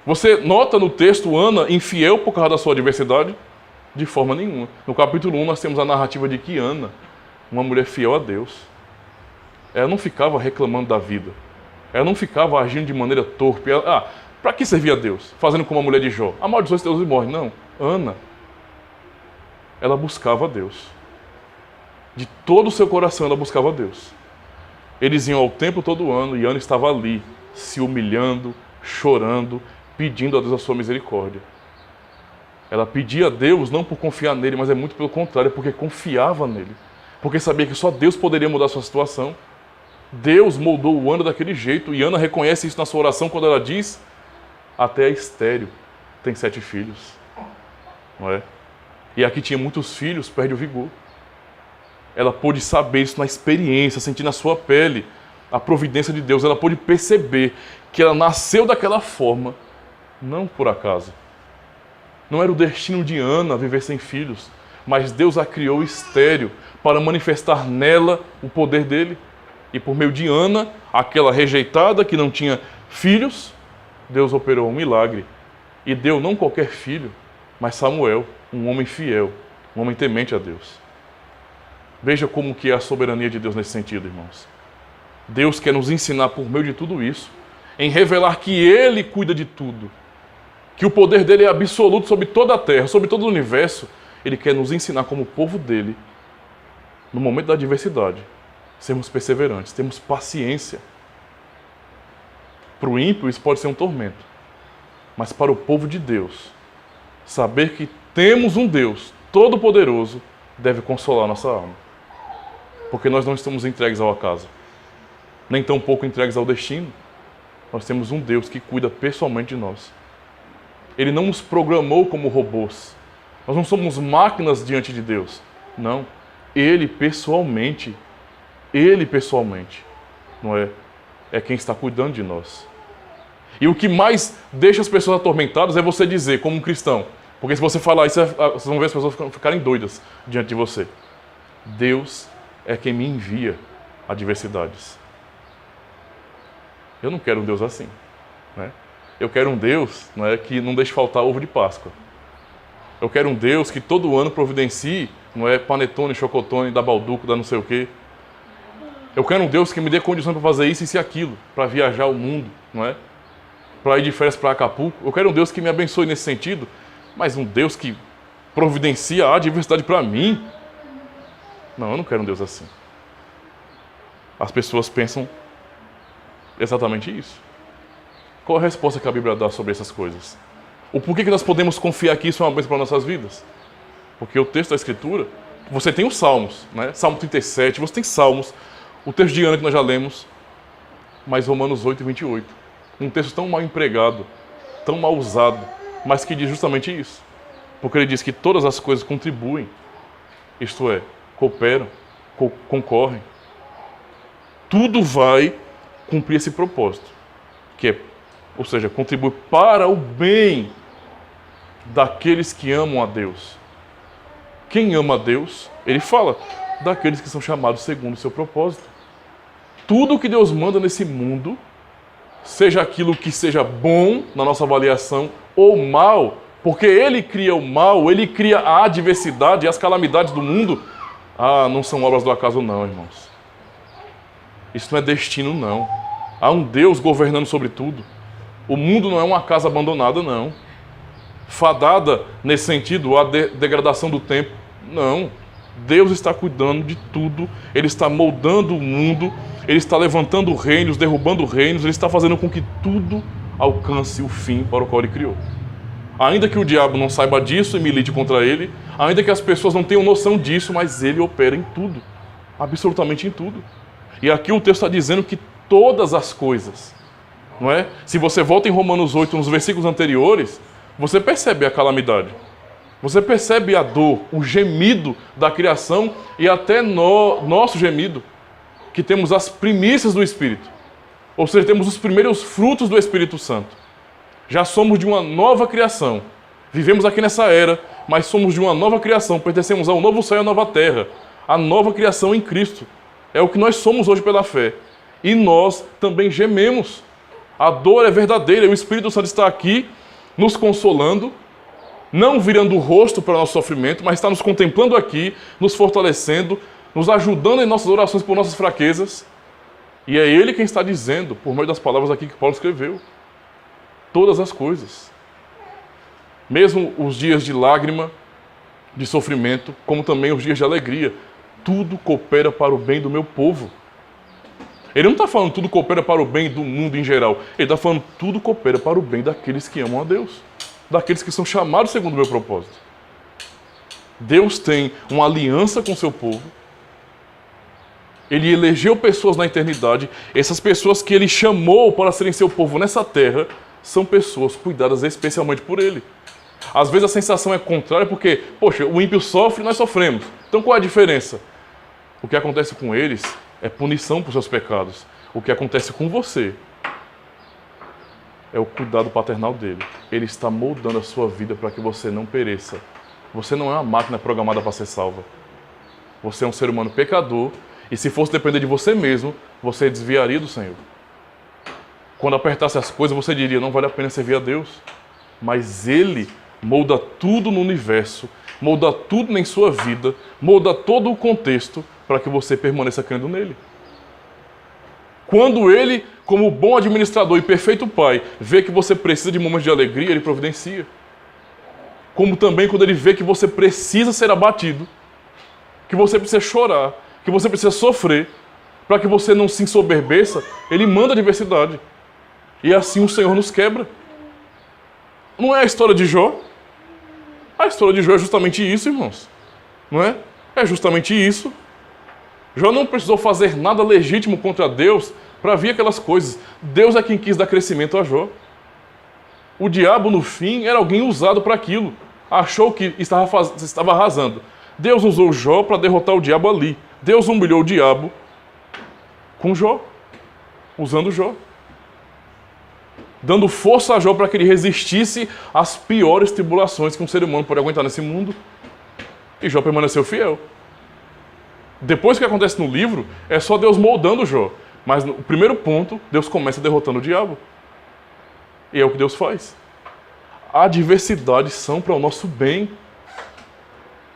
Você nota no texto Ana infiel por causa da sua adversidade? De forma nenhuma. No capítulo 1 nós temos a narrativa de que Ana, uma mulher fiel a Deus, ela não ficava reclamando da vida. Ela não ficava agindo de maneira torpe. Para que servia a Deus? Fazendo como a mulher de Jó. Amaldiçoa Deus e morre. Não. Ana, ela buscava a Deus. De todo o seu coração ela buscava a Deus. Eles iam ao templo todo ano e Ana estava ali, se humilhando, chorando, pedindo a Deus a sua misericórdia. Ela pedia a Deus não por confiar nele, mas é muito pelo contrário, porque confiava nele. Porque sabia que só Deus poderia mudar a sua situação. Deus moldou o Ana daquele jeito, e Ana reconhece isso na sua oração quando ela diz: até a estéril tem 7 filhos. Não é? E aqui tinha muitos filhos, perde o vigor. Ela pôde saber isso na experiência, sentir na sua pele a providência de Deus. Ela pôde perceber que ela nasceu daquela forma, não por acaso. Não era o destino de Ana viver sem filhos, mas Deus a criou estéril para manifestar nela o poder dele. E por meio de Ana, aquela rejeitada que não tinha filhos, Deus operou um milagre. E deu não qualquer filho, mas Samuel, um homem fiel, um homem temente a Deus. Veja como que é a soberania de Deus nesse sentido, irmãos. Deus quer nos ensinar por meio de tudo isso, em revelar que Ele cuida de tudo, que o poder dele é absoluto sobre toda a terra, sobre todo o universo. Ele quer nos ensinar como povo dele, no momento da adversidade, sermos perseverantes, termos paciência. Para o ímpio isso pode ser um tormento, mas para o povo de Deus, saber que temos um Deus todo-poderoso deve consolar nossa alma. Porque nós não estamos entregues ao acaso, nem tampouco entregues ao destino. Nós temos um Deus que cuida pessoalmente de nós. Ele não nos programou como robôs. Nós não somos máquinas diante de Deus. Não. Ele pessoalmente, não é? É quem está cuidando de nós. E o que mais deixa as pessoas atormentadas é você dizer, como um cristão, porque se você falar isso, vocês vão ver as pessoas ficarem doidas diante de você. Deus é quem me envia adversidades. Eu não quero um Deus assim, né? Eu quero um Deus, né, que não deixe faltar ovo de Páscoa. Eu quero um Deus que todo ano providencie, não é, panetone, chocotone, da balduco, da não sei o quê. Eu quero um Deus que me dê condições para fazer isso e aquilo, para viajar o mundo, não é? Para ir de férias para Acapulco. Eu quero um Deus que me abençoe nesse sentido, mas um Deus que providencia a adversidade para mim. Não, eu não quero um Deus assim. As pessoas pensam exatamente isso. Qual a resposta que a Bíblia dá sobre essas coisas? O porquê que nós podemos confiar que isso é uma bênção para nossas vidas? Porque o texto da Escritura, você tem os Salmos, né? Salmo 37, você tem Salmos, o texto de Ana que nós já lemos, mas Romanos 8 e 28. Um texto tão mal empregado, tão mal usado, mas que diz justamente isso. Porque ele diz que todas as coisas contribuem, isto é, cooperam, concorrem. Tudo vai cumprir esse propósito, que é, ou seja, contribui para o bem daqueles que amam a Deus. Quem ama a Deus, ele fala, daqueles que são chamados segundo o seu propósito. Tudo que Deus manda nesse mundo, seja aquilo que seja bom na nossa avaliação ou mal, porque Ele cria o mal, Ele cria a adversidade e as calamidades do mundo. Não são obras do acaso não, irmãos. Isso não é destino, não. Há um Deus governando sobre tudo. O mundo não é uma casa abandonada, não. Fadada, nesse sentido, à degradação do tempo. Não. Deus está cuidando de tudo. Ele está moldando o mundo. Ele está levantando reinos, derrubando reinos. Ele está fazendo com que tudo alcance o fim para o qual Ele criou. Ainda que o diabo não saiba disso e milite contra ele, ainda que as pessoas não tenham noção disso, mas Ele opera em tudo. Absolutamente em tudo. E aqui o texto está dizendo que todas as coisas, não é? Se você volta em Romanos 8, nos versículos anteriores, você percebe a calamidade. Você percebe a dor, o gemido da criação e até nosso gemido, que temos as primícias do Espírito. Ou seja, temos os primeiros frutos do Espírito Santo. Já somos de uma nova criação. Vivemos aqui nessa era, mas somos de uma nova criação. Pertencemos ao novo céu e à nova terra. A nova criação em Cristo. É o que nós somos hoje pela fé. E nós também gememos. A dor é verdadeira. E o Espírito Santo está aqui nos consolando, não virando o rosto para o nosso sofrimento, mas está nos contemplando aqui, nos fortalecendo, nos ajudando em nossas orações por nossas fraquezas. E é Ele quem está dizendo, por meio das palavras aqui que Paulo escreveu, todas as coisas. Mesmo os dias de lágrima, de sofrimento, como também os dias de alegria, tudo coopera para o bem do meu povo. Ele não está falando tudo coopera para o bem do mundo em geral. Ele está falando tudo coopera para o bem daqueles que amam a Deus. Daqueles que são chamados segundo o meu propósito. Deus tem uma aliança com o seu povo. Ele elegeu pessoas na eternidade. Essas pessoas que Ele chamou para serem seu povo nessa terra são pessoas cuidadas especialmente por Ele. Às vezes a sensação é contrária porque, poxa, o ímpio sofre e nós sofremos. Então qual é a diferença? O que acontece com eles é punição por seus pecados. O que acontece com você é o cuidado paternal dele. Ele está moldando a sua vida para que você não pereça. Você não é uma máquina programada para ser salva. Você é um ser humano pecador e se fosse depender de você mesmo, você desviaria do Senhor. Quando apertasse as coisas, você diria, não vale a pena servir a Deus. Mas Ele molda tudo no universo, molda tudo em sua vida, molda todo o contexto para que você permaneça crendo nele. Quando Ele, como bom administrador e perfeito Pai, vê que você precisa de momentos de alegria, Ele providencia. Como também quando Ele vê que você precisa ser abatido, que você precisa chorar, que você precisa sofrer, para que você não se ensoberbeça, Ele manda adversidade. E assim o Senhor nos quebra. Não é a história de Jó? A história de Jó é justamente isso, irmãos. Não é? É justamente isso. Jó não precisou fazer nada legítimo contra Deus para vir aquelas coisas. Deus é quem quis dar crescimento a Jó. O diabo, no fim, era alguém usado para aquilo. Achou que estava arrasando. Deus usou Jó para derrotar o diabo ali. Deus humilhou o diabo com Jó, usando Jó. Dando força a Jó para que ele resistisse às piores tribulações que um ser humano pode aguentar nesse mundo. E Jó permaneceu fiel. Depois que acontece no livro, é só Deus moldando Jó. Mas no primeiro ponto, Deus começa derrotando o diabo. E é o que Deus faz. Adversidades são para o nosso bem.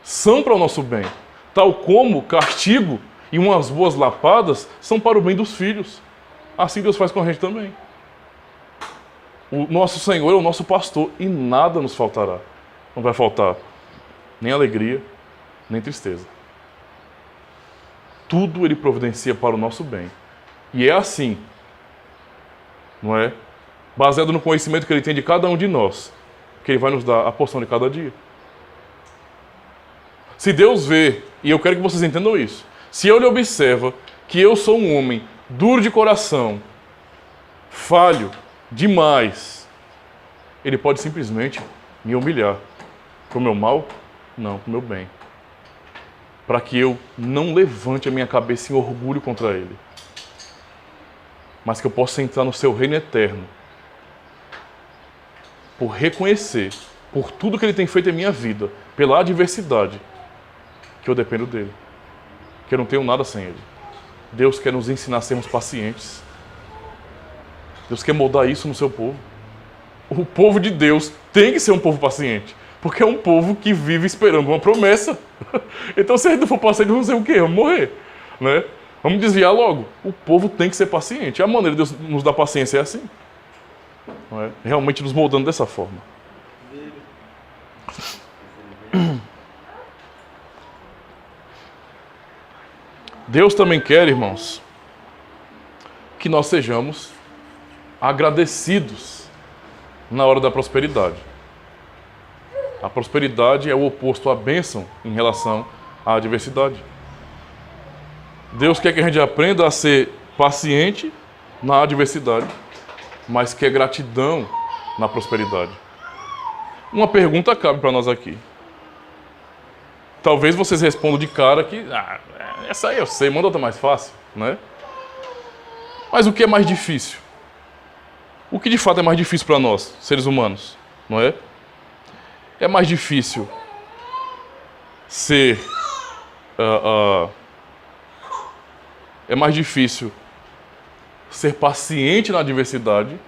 São para o nosso bem. Tal como castigo e umas boas lapadas são para o bem dos filhos. Assim Deus faz com a gente também. O nosso Senhor é o nosso pastor e nada nos faltará. Não vai faltar nem alegria, nem tristeza. Tudo Ele providencia para o nosso bem. E é assim, não é? Baseado no conhecimento que Ele tem de cada um de nós, que Ele vai nos dar a porção de cada dia. Se Deus vê, e eu quero que vocês entendam isso, se Ele observa que eu sou um homem duro de coração, falho, demais, Ele pode simplesmente me humilhar. Para o meu mal? Não, para o meu bem. Para que eu não levante a minha cabeça em orgulho contra Ele. Mas que eu possa entrar no seu reino eterno. Por reconhecer, por tudo que Ele tem feito em minha vida, pela adversidade, que eu dependo dEle. Que eu não tenho nada sem Ele. Deus quer nos ensinar a sermos pacientes. Deus quer moldar isso no seu povo. O povo de Deus tem que ser um povo paciente. Porque é um povo que vive esperando uma promessa. Então se a gente não for paciente, vamos fazer o quê? Vamos morrer. Né? Vamos desviar logo. O povo tem que ser paciente. A maneira de Deus nos dar paciência é assim. Não é? Realmente nos moldando dessa forma. Deus também quer, irmãos, que nós sejamos agradecidos na hora da prosperidade. A prosperidade é o oposto à bênção em relação à adversidade. Deus quer que a gente aprenda a ser paciente na adversidade, mas quer gratidão na prosperidade. Uma pergunta cabe para nós aqui. Talvez vocês respondam de cara que essa aí eu sei, manda outra mais fácil, né? Mas o que é mais difícil? O que de fato é mais difícil para nós, seres humanos, não é? É mais difícil ser... é mais difícil ser paciente na adversidade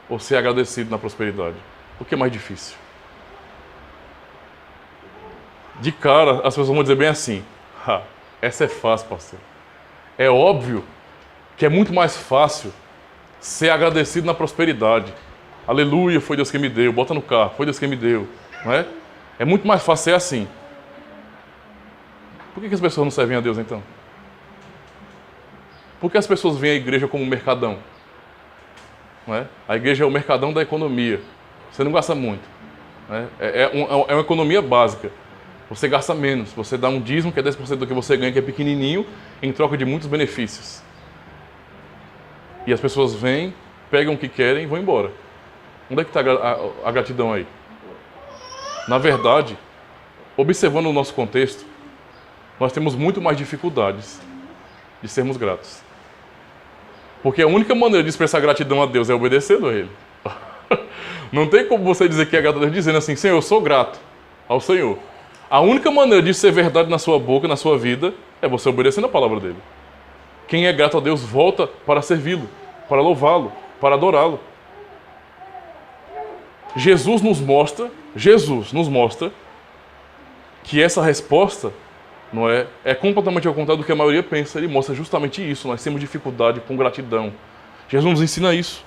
ou ser agradecido na prosperidade? O que é mais difícil? De cara, as pessoas vão dizer bem assim: essa é fácil, parceiro. É óbvio que é muito mais fácil ser agradecido na prosperidade. Aleluia, foi Deus que me deu. Bota no carro, foi Deus que me deu. Não é? É muito mais fácil ser assim. Por que as pessoas não servem a Deus, então? Por que as pessoas veem a igreja como um mercadão? Não é? A igreja é o mercadão da economia. Você não gasta muito. Não é? É uma economia básica. Você gasta menos. Você dá um dízimo, que é 10% do que você ganha, que é pequenininho, em troca de muitos benefícios. E as pessoas vêm, pegam o que querem e vão embora. Onde é que está a gratidão aí? Na verdade, observando o nosso contexto, nós temos muito mais dificuldades de sermos gratos. Porque a única maneira de expressar gratidão a Deus é obedecendo a Ele. Não tem como você dizer que é grato a Deus dizendo assim: Senhor, eu sou grato ao Senhor. A única maneira de ser verdade na sua boca, na sua vida, é você obedecendo a palavra dele. Quem é grato a Deus volta para servi-lo, para louvá-lo, para adorá-lo. Jesus nos mostra que essa resposta não é completamente ao contrário do que a maioria pensa. Ele mostra justamente isso. Nós temos dificuldade com gratidão. Jesus nos ensina isso.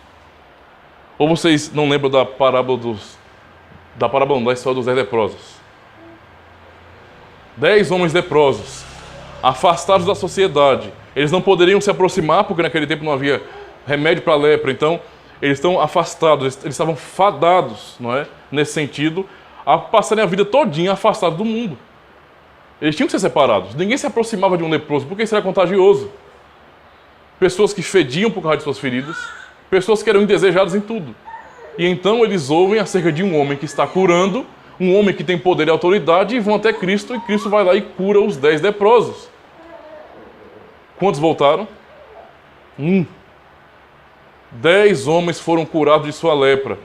Ou vocês não lembram da da história dos 10 leprosos? 10 homens leprosos, afastados da sociedade. Eles não poderiam se aproximar, porque naquele tempo não havia remédio para a lepra. Então, eles estão afastados, eles estavam fadados, não é? Nesse sentido, a passarem a vida todinha afastados do mundo. Eles tinham que ser separados. Ninguém se aproximava de um leproso, porque isso era contagioso. Pessoas que fediam por causa de suas feridas, pessoas que eram indesejadas em tudo. E então eles ouvem acerca de um homem que está curando, um homem que tem poder e autoridade, e vão até Cristo, e Cristo vai lá e cura os 10 leprosos. Quantos voltaram? 10 homens foram curados de sua lepra.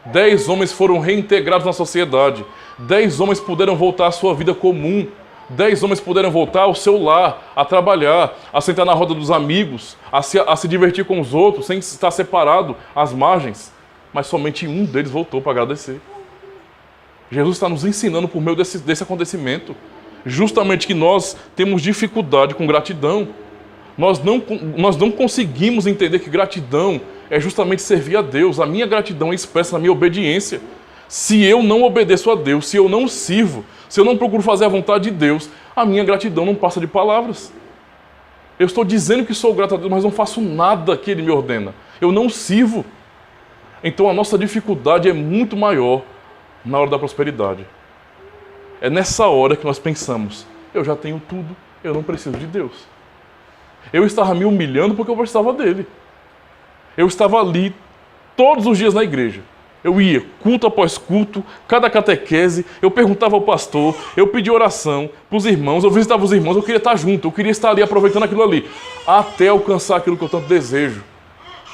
10 homens foram reintegrados na sociedade. 10 homens puderam voltar à sua vida comum. 10 homens puderam voltar ao seu lar, a trabalhar, a sentar na roda dos amigos, a se divertir com os outros, sem estar separado às margens. Mas somente um deles voltou para agradecer. Jesus está nos ensinando por meio desse acontecimento, justamente que nós temos dificuldade com gratidão. Nós não conseguimos entender que gratidão é justamente servir a Deus. A minha gratidão é expressa na minha obediência. Se eu não obedeço a Deus, se eu não sirvo, se eu não procuro fazer a vontade de Deus, a minha gratidão não passa de palavras. Eu estou dizendo que sou grato a Deus, mas não faço nada que Ele me ordena. Eu não sirvo. Então a nossa dificuldade é muito maior na hora da prosperidade. É nessa hora que nós pensamos: eu já tenho tudo, eu não preciso de Deus. Eu estava me humilhando porque eu precisava dele. Eu estava ali todos os dias na igreja. Eu ia, culto após culto, cada catequese, eu perguntava ao pastor, eu pedia oração para os irmãos, eu visitava os irmãos, eu queria estar junto, eu queria estar ali aproveitando aquilo ali, até alcançar aquilo que eu tanto desejo.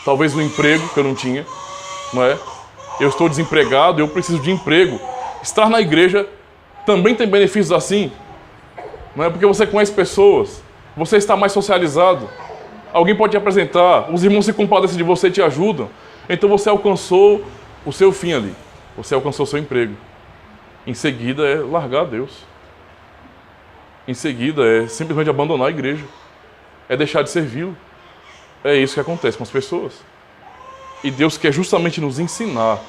Talvez um emprego que eu não tinha, não é? Eu estou desempregado, eu preciso de emprego. Estar na igreja também tem benefícios assim, não é? Porque você conhece pessoas, você está mais socializado, alguém pode te apresentar, os irmãos se compadecem de você e te ajudam. Então você alcançou o seu fim ali, você alcançou o seu emprego. Em seguida é largar a Deus. Em seguida é simplesmente abandonar a igreja, é deixar de servi-lo. É isso que acontece com as pessoas. E Deus quer justamente nos ensinar,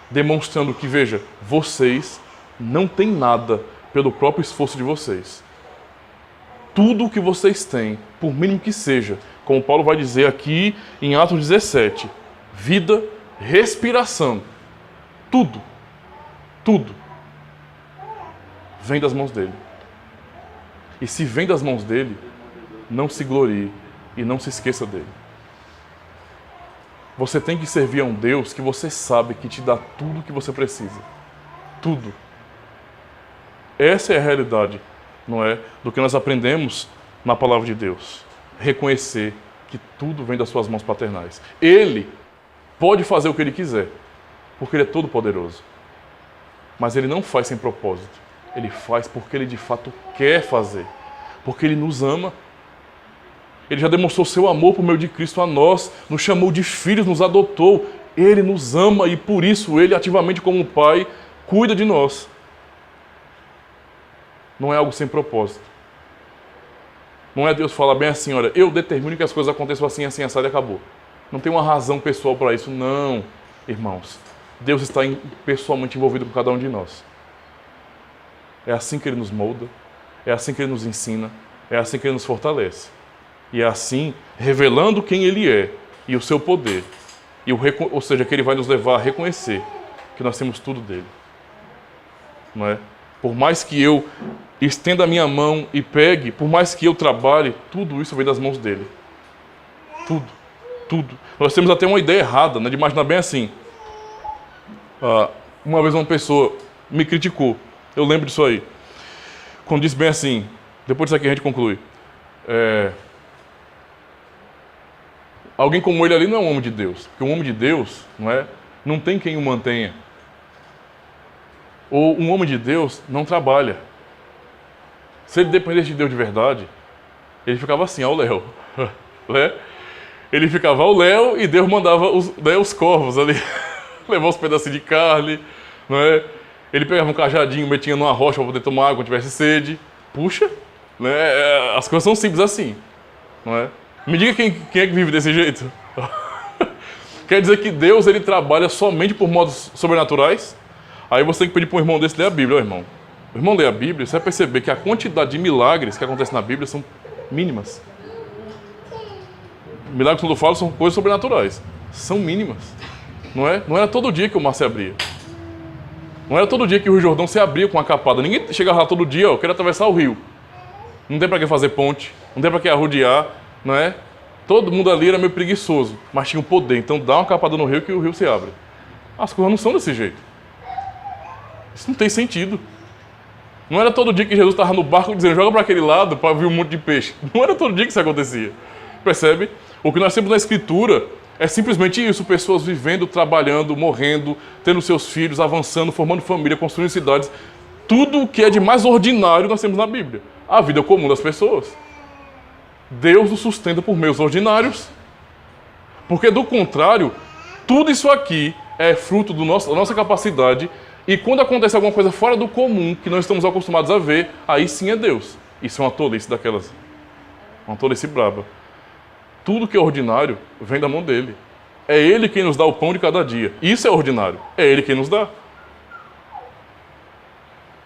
demonstrando que, veja, vocês não têm nada pelo próprio esforço de vocês. Tudo o que vocês têm, por mínimo que seja, como Paulo vai dizer aqui em Atos 17, vida, respiração, tudo, vem das mãos dele. E se vem das mãos dele, não se glorie e não se esqueça dele. Você tem que servir a um Deus que você sabe que te dá tudo o que você precisa. Tudo. Essa é a realidade, não é? Do que nós aprendemos na palavra de Deus. Reconhecer que tudo vem das suas mãos paternais. Ele pode fazer o que ele quiser, porque ele é todo poderoso. Mas ele não faz sem propósito. Ele faz porque ele de fato quer fazer. Porque ele nos ama. Ele já demonstrou seu amor por meio de Cristo a nós, nos chamou de filhos, nos adotou. Ele nos ama e por isso ele ativamente como Pai cuida de nós. Não é algo sem propósito. Não é Deus falar bem assim, olha, eu determino que as coisas aconteçam assim, assim, assado e acabou. Não tem uma razão pessoal para isso. Não, irmãos. Deus está pessoalmente envolvido com cada um de nós. É assim que Ele nos molda, é assim que Ele nos ensina, é assim que Ele nos fortalece. E é assim, revelando quem Ele é e o seu poder. Ou seja, que Ele vai nos levar a reconhecer que nós temos tudo dEle. Não é? Por mais que eu estenda a minha mão e pegue, por mais que eu trabalhe, tudo isso vem das mãos dEle. Tudo, tudo. Nós temos até uma ideia errada, né, de imaginar bem assim. Uma vez uma pessoa me criticou, eu lembro disso aí, quando disse bem assim, depois disso aqui a gente conclui, alguém como ele ali não é um homem de Deus, porque um homem de Deus não tem quem o mantenha, ou um homem de Deus não trabalha. Se ele dependesse de Deus de verdade, ele ficava assim, ao Léo, né? Ele ficava ao Léo e Deus mandava os corvos ali, levar uns pedacinhos de carne, não é? Ele pegava um cajadinho, metia numa rocha para poder tomar água quando tivesse sede. Puxa, né? As coisas são simples assim, não é? Me diga quem é que vive desse jeito. Quer dizer que Deus ele trabalha somente por modos sobrenaturais? Aí você tem que pedir para um irmão desse ler a Bíblia, irmão. O irmão lê a Bíblia, você vai perceber que a quantidade de milagres que acontecem na Bíblia são mínimas. Milagres, quando eu falo, são coisas sobrenaturais. São mínimas. Não é? Não era todo dia que o mar se abria. Não era todo dia que o Rio Jordão se abria com uma capada. Ninguém chegava lá todo dia, eu quero atravessar o rio. Não tem para que fazer ponte, não tem para que arrodear, não é? Todo mundo ali era meio preguiçoso, mas tinha um poder. Então dá uma capada no rio que o rio se abre. As coisas não são desse jeito. Isso não tem sentido. Não era todo dia que Jesus estava no barco dizendo, joga para aquele lado para vir um monte de peixe. Não era todo dia que isso acontecia. Percebe? O que nós temos na Escritura é simplesmente isso, pessoas vivendo, trabalhando, morrendo, tendo seus filhos, avançando, formando família, construindo cidades. Tudo o que é de mais ordinário nós temos na Bíblia. A vida comum das pessoas. Deus nos sustenta por meios ordinários. Porque, do contrário, tudo isso aqui é fruto da nossa capacidade. E quando acontece alguma coisa fora do comum, que nós estamos acostumados a ver, aí sim é Deus. Isso é uma tolice daquelas. Uma tolice braba. Tudo que é ordinário vem da mão dele. É ele quem nos dá o pão de cada dia. Isso é ordinário. É ele quem nos dá.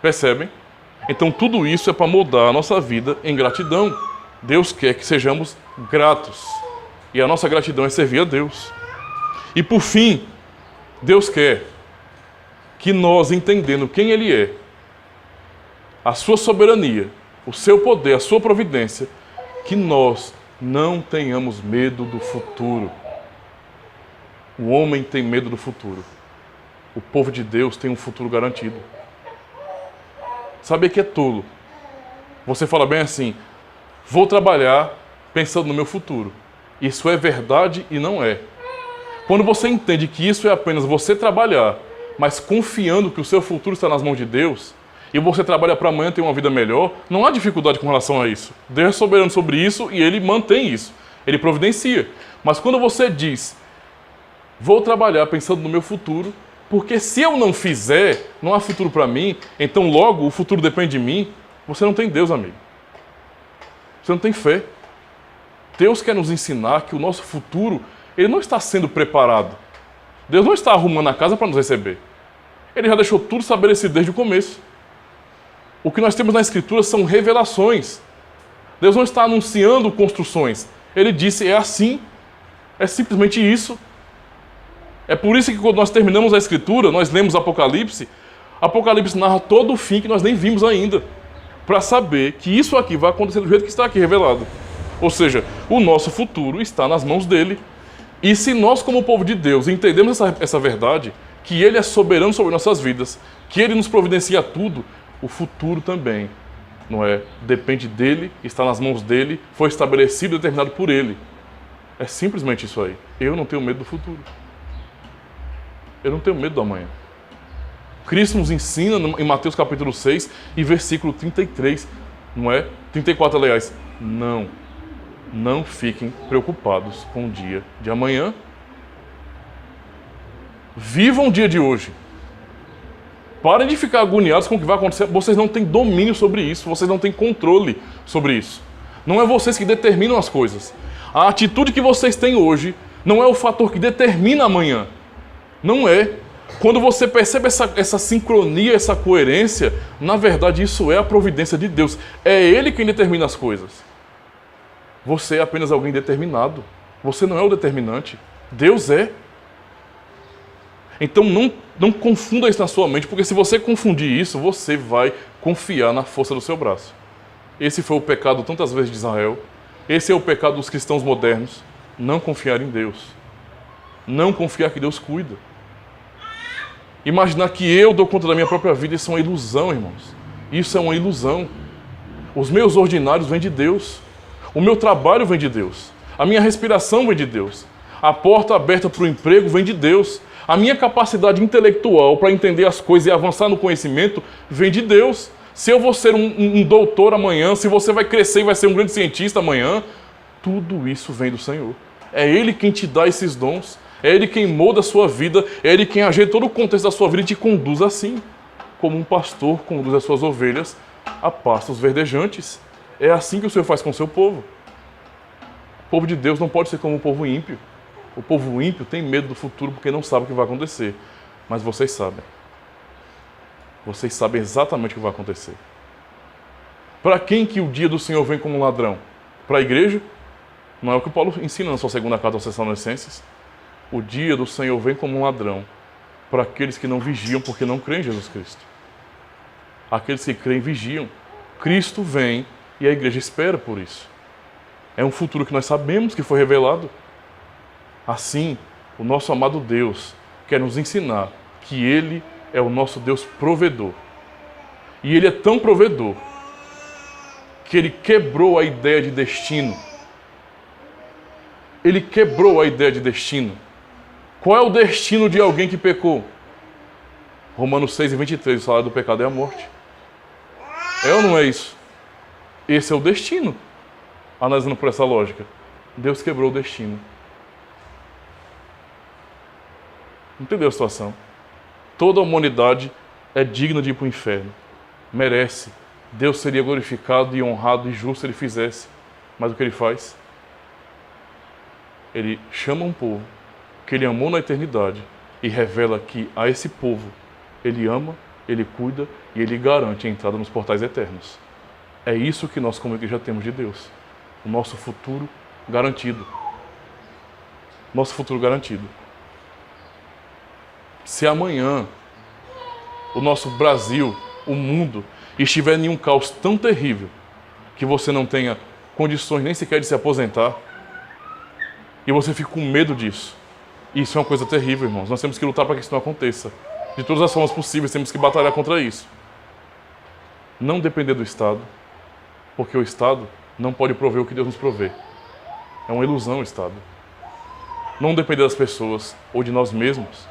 Percebem? Então tudo isso é para moldar a nossa vida em gratidão. Deus quer que sejamos gratos. E a nossa gratidão é servir a Deus. E por fim, Deus quer que nós, entendendo quem Ele é, a sua soberania, o seu poder, a sua providência, que nós não tenhamos medo do futuro. O homem tem medo do futuro. O povo de Deus tem um futuro garantido. Sabe que é tolo? Você fala bem assim, vou trabalhar pensando no meu futuro. Isso é verdade e não é. Quando você entende que isso é apenas você trabalhar, mas confiando que o seu futuro está nas mãos de Deus, e você trabalha para amanhã ter uma vida melhor, não há dificuldade com relação a isso. Deus é soberano sobre isso e Ele mantém isso. Ele providencia. Mas quando você diz, vou trabalhar pensando no meu futuro, porque se eu não fizer, não há futuro para mim, então logo o futuro depende de mim, você não tem Deus, amigo. Você não tem fé. Deus quer nos ensinar que o nosso futuro, ele não está sendo preparado. Deus não está arrumando a casa para nos receber. Ele já deixou tudo estabelecido desde o começo. O que nós temos na Escritura são revelações. Deus não está anunciando construções. Ele disse, é assim. É simplesmente isso. É por isso que quando nós terminamos a Escritura, nós lemos Apocalipse, Apocalipse narra todo o fim que nós nem vimos ainda. Para saber que isso aqui vai acontecer do jeito que está aqui revelado. Ou seja, o nosso futuro está nas mãos dele. E se nós, como povo de Deus, entendemos essa verdade, que Ele é soberano sobre nossas vidas, que Ele nos providencia tudo, o futuro também, não é? Depende dEle, está nas mãos dEle, foi estabelecido e determinado por Ele. É simplesmente isso aí. Eu não tenho medo do futuro. Eu não tenho medo do amanhã. Cristo nos ensina em Mateus capítulo 6 e versículo 33, não é? 34, aliás. Não fiquem preocupados com o dia de amanhã. Vivam o dia de hoje. Parem de ficar agoniados com o que vai acontecer. Vocês não têm domínio sobre isso, vocês não têm controle sobre isso. Não é vocês que determinam as coisas. A atitude que vocês têm hoje não é o fator que determina amanhã. Não é. Quando você percebe essa sincronia, essa coerência, na verdade isso é a providência de Deus. É Ele quem determina as coisas. Você é apenas alguém determinado. Você não é o determinante. Deus é. Então não confunda isso na sua mente, porque se você confundir isso, você vai confiar na força do seu braço. Esse foi o pecado tantas vezes de Israel. Esse é o pecado dos cristãos modernos. Não confiar em Deus. Não confiar que Deus cuida. Imaginar que eu dou conta da minha própria vida, isso é uma ilusão, irmãos. Isso é uma ilusão. Os meus ordinários vêm de Deus. O meu trabalho vem de Deus. A minha respiração vem de Deus. A porta aberta para o emprego vem de Deus. A minha capacidade intelectual para entender as coisas e avançar no conhecimento vem de Deus. Se eu vou ser um doutor amanhã, se você vai crescer e vai ser um grande cientista amanhã, tudo isso vem do Senhor. É Ele quem te dá esses dons. É Ele quem molda a sua vida. É Ele quem ajeita todo o contexto da sua vida e te conduz assim. Como um pastor conduz as suas ovelhas a pastos verdejantes. É assim que o Senhor faz com o seu povo. O povo de Deus não pode ser como o povo ímpio. O povo ímpio tem medo do futuro porque não sabe o que vai acontecer. Mas vocês sabem. Vocês sabem exatamente o que vai acontecer. Para quem que o dia do Senhor vem como um ladrão? Para a igreja? Não é o que Paulo ensina na sua segunda carta aos Tessalonicenses. O dia do Senhor vem como um ladrão para aqueles que não vigiam porque não creem em Jesus Cristo. Aqueles que creem vigiam. Cristo vem e a igreja espera por isso. É um futuro que nós sabemos que foi revelado. Assim, o nosso amado Deus quer nos ensinar que Ele é o nosso Deus provedor. E Ele é tão provedor que Ele quebrou a ideia de destino. Ele quebrou a ideia de destino. Qual é o destino de alguém que pecou? Romanos 6:23, o salário do pecado é a morte. É ou não é isso? Esse é o destino. Analisando por essa lógica. Deus quebrou o destino. Entendeu a situação? Toda a humanidade é digna de ir para o inferno. Merece. Deus seria glorificado e honrado e justo se Ele fizesse. Mas o que Ele faz? Ele chama um povo que Ele amou na eternidade e revela que a esse povo Ele ama, Ele cuida e Ele garante a entrada nos portais eternos. É isso que nós como igreja temos de Deus. O nosso futuro garantido. Nosso futuro garantido. Se amanhã o nosso Brasil, o mundo, estiver em um caos tão terrível que você não tenha condições nem sequer de se aposentar e você fica com medo disso, isso é uma coisa terrível, irmãos. Nós temos que lutar para que isso não aconteça. De todas as formas possíveis, temos que batalhar contra isso. Não depender do Estado, porque o Estado não pode prover o que Deus nos provê. É uma ilusão o Estado. Não depender das pessoas ou de nós mesmos.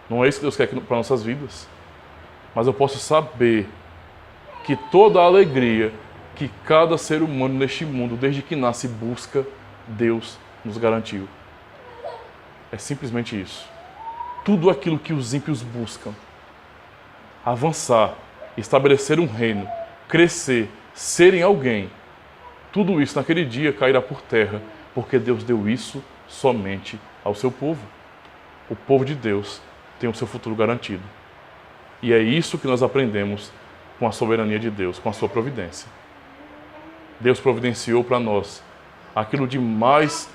Não é isso que Deus quer para nossas vidas. Mas eu posso saber que toda a alegria que cada ser humano neste mundo, desde que nasce, busca, Deus nos garantiu. É simplesmente isso. Tudo aquilo que os ímpios buscam, avançar, estabelecer um reino, crescer, serem alguém, tudo isso naquele dia cairá por terra, porque Deus deu isso somente ao seu povo. O povo de Deus tem o seu futuro garantido. E é isso que nós aprendemos com a soberania de Deus, com a sua providência. Deus providenciou para nós aquilo de mais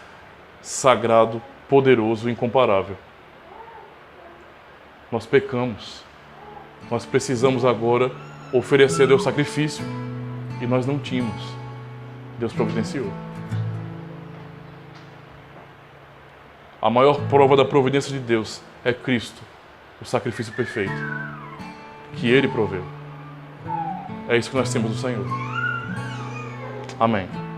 sagrado, poderoso e incomparável. Nós pecamos. Nós precisamos agora oferecer a Deus sacrifício. E nós não tínhamos. Deus providenciou. A maior prova da providência de Deus é Cristo, o sacrifício perfeito, que Ele proveu. É isso que nós temos do Senhor. Amém.